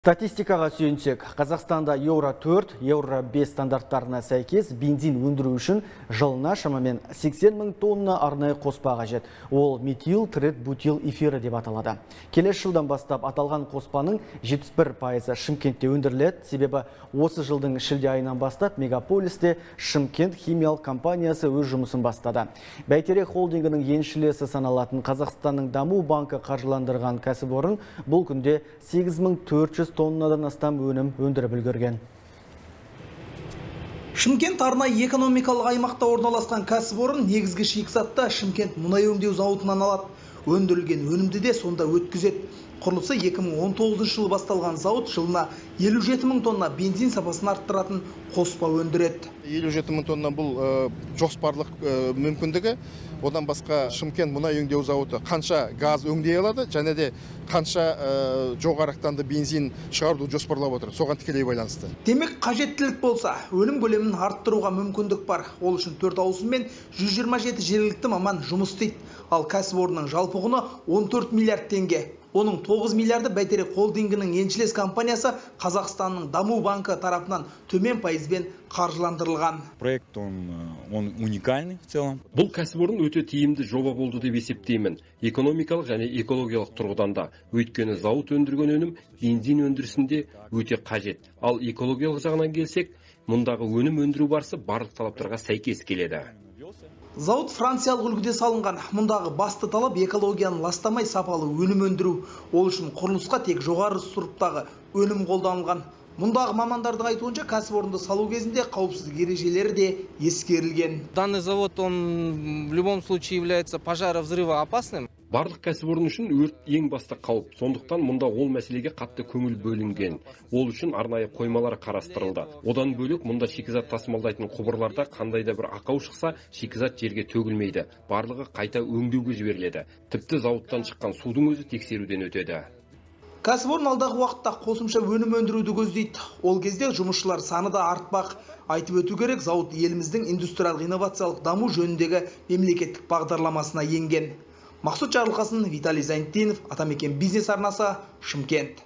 Статистикаға сүйенсек, Қазақстанда Евро 4, Евро 5 стандарттарына сәйкес бензин өндіру үшін жылына шамамен 80 мың тонна арнайы қоспа қажет. Ол метил трет бутил эфирі деп аталады. Келесі жылдан бастап аталған қоспаның 71% Шымкентте өндіріледі, себебі осы жылдың шілде айынан бастап мегаполисте Шымкент химиялық компаниясы өз жұмысын бастады. Бәйтерек холдингінің еншілесі саналатын Қазақстанның даму банкі қаржыландырған кәсіпорын бұл күнде 8400 тоннадан астам өнім өндіріп үлгерген. Шымкент арнайы экономикалық аймақта орналасқан кәсіпорын негізгі шикізатты Шымкент мұнай өңдеу зауытынан алады. Өндірілген өнімді де сонда өткізеді. Құрылысы 2019 жылы басталған зауыт жылына 57 мың тонна бензин сапасын арттыратын қоспа өндіреді. 57 мың тонна бұл жоспарлық мүмкіндігі. Одан басқа Шымкент мұнай өңдеу зауыты қанша газ өңдей алады, және де қанша жоғарықтанды бензин шығаруды жоспарлап отыр. Соған тікелей байланысты. Демек, қажеттілік болса, өнім көлемін арттыруға мүмкіндік бар. Ол үшін 4 ауысыммен 127 жергілікті маман жұмыс істейді. Ал кәсіпорынның жалпы құны 14 миллиард теңге. Оның 9 миллиарды Бәйтерек холдингінің еншілес компаниясы Қазақстанның даму банкі тарапынан төмен пайызбен қаржыландырылған. Проект он уникальный в целом. Бұл кәсіпорын өте тиімді жоба болды деп есептеймін. Экономикалық және экологиялық тұрғыдан да. Өйткені зауыт өндірген өнім бензин өндірісінде өте қажет. Ал экологиялық жағынан келсек, мұндағы өнім өндіру барысы барлық талаптарға сәйкес келеді. Зауыт франциялық үлгіде салынған. Мұндағы басты талап экологияны ластамай сапалы өнім өндіру. Ол үшін құрылысқа тек жоғары сұрыптағы өнім қолданылған. Мұндағы мамандардың айтуынша кәсіпорынды салу кезінде қауіпсіздік ережелері де ескерілген. Данный завод, он в любом случае является пожаро-взрывоопасным. Барлық кәсіпорын үшін өрт ең басты қауіп. Сондықтан мұнда ол мәселеге қатты көңіл бөлінген. Ол үшін арнайы қоймалар қарастырылды. Одан бөлек мұнда шикізат тасымалдайтын құбырларда қандай да бір ақау шықса, шикізат жерге төгілмейді. Барлығы қайта өңдеуге жіберіледі. Тіпті зауыттан шыққан судың өзі тексеруден өтеді. Кәсіпорын алдағы уақытта қосымша өнім өндіруді көздейді. Ол кезде жұмысшылар саны да артпақ. Айтып өту керек, зауыт еліміздің индустриялық инновациялық даму жөніндегі мемлекеттік бағдарламасына енген. Мақсұт Жарылқасын, Виталий Зайнтдинов, Атамекен бизнес арнасы, Шымкент.